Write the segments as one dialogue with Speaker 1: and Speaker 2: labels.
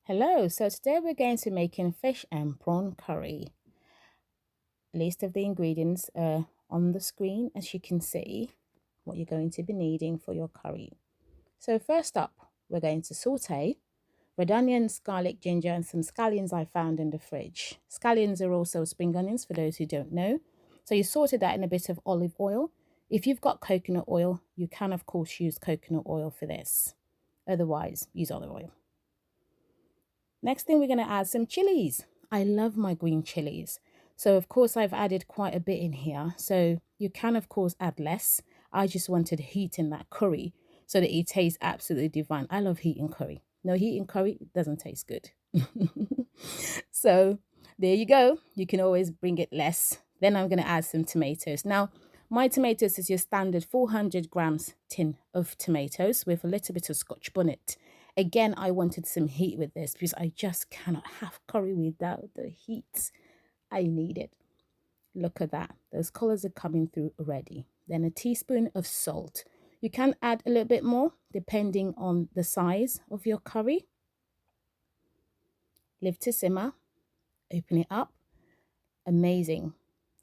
Speaker 1: Hello, so today we're going to be making fish and prawn curry. List of the ingredients on the screen, as you can see, what you're going to be needing for your curry. So first up, we're going to saute red onions, garlic, ginger, and some scallions I found in the fridge. Scallions are also spring onions for those who don't know. So you saute that in a bit of olive oil. If you've got coconut oil, you can of course use coconut oil for this. Otherwise, use olive oil. Next thing, we're going to add some chilies. I love my green chilies. So of course I've added quite a bit in here. So you can of course add less. I just wanted heat in that curry so that it tastes absolutely divine. I love heat in curry. No heat in curry, it doesn't taste good. So there you go. You can always bring it less. Then I'm going to add some tomatoes. Now, my tomatoes is your standard 400 grams tin of tomatoes with a little bit of Scotch bonnet. Again, I wanted some heat with this because I just cannot have curry without the heat. I need it. Look at that. Those colors are coming through already. Then a teaspoon of salt. You can add a little bit more depending on the size of your curry. Leave to simmer. Open it up. Amazing.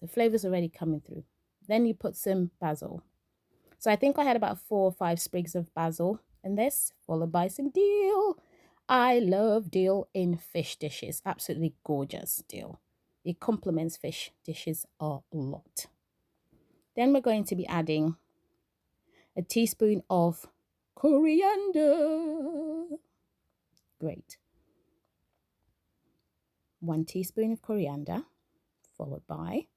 Speaker 1: The flavor's already coming through. Then you put some basil. So I think I had about 4 or 5 sprigs of basil in this, followed by some dill. I love dill in fish dishes. Absolutely gorgeous dill. It complements fish dishes a lot. Then we're going to be adding a teaspoon of coriander. Great. 1 teaspoon of coriander, followed by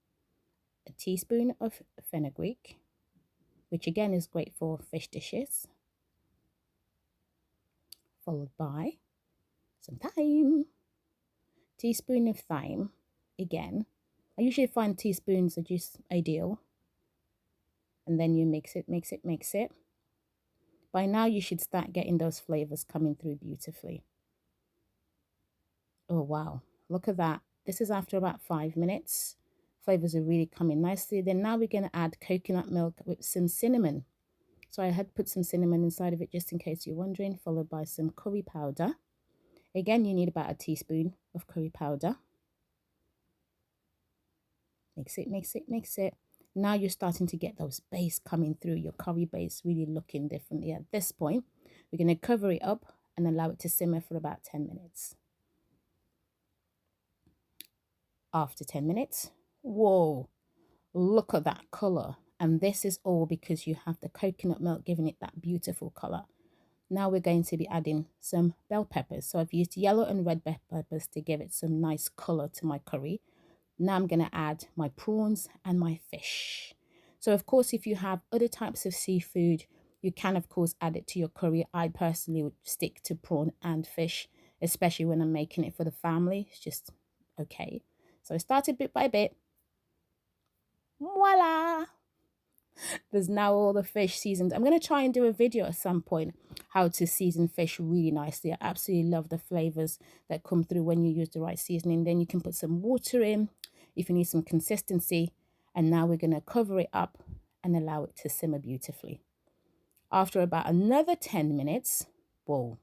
Speaker 1: a teaspoon of fenugreek, which again is great for fish dishes, followed by some thyme, teaspoon of thyme. Again, I usually find teaspoons are just ideal. And then you mix it. By now you should start getting those flavors coming through beautifully. Oh wow, look at that. This is after about 5 minutes. Flavors are really coming nicely. Then now we're going to add coconut milk with some cinnamon. So I had put some cinnamon inside of it just in case you're wondering, followed by some curry powder. Again, you need about a teaspoon of curry powder. Mix it. Now you're starting to get those base coming through, your curry base really looking differently. At this point, we're going to cover it up and allow it to simmer for about 10 minutes. After 10 minutes, whoa, look at that color. And this is all because you have the coconut milk giving it that beautiful color. Now we're going to be adding some bell peppers. So I've used yellow and red bell peppers to give it some nice color to my curry. Now I'm going to add my prawns and my fish. So of course, if you have other types of seafood, you can of course add it to your curry. I personally would stick to prawn and fish, especially when I'm making it for the family. It's just okay. So I started bit by bit. Voila! There's now all the fish seasoned. I'm going to try and do a video at some point how to season fish really nicely. I absolutely love the flavors that come through when you use the right seasoning. Then you can put some water in if you need some consistency. And now we're going to cover it up and allow it to simmer beautifully. After about another 10 minutes, whoa,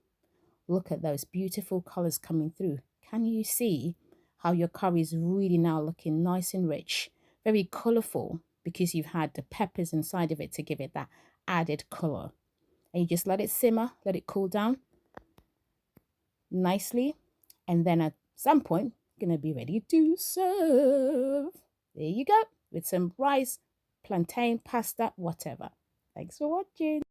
Speaker 1: look at those beautiful colors coming through. Can you see how your curry is really now looking nice and rich, very colorful, because you've had the peppers inside of it to give it that added color. And you just let it simmer, let it cool down nicely. And then at some point, gonna be ready to serve. There you go, with some rice, plantain, pasta, whatever. Thanks for watching.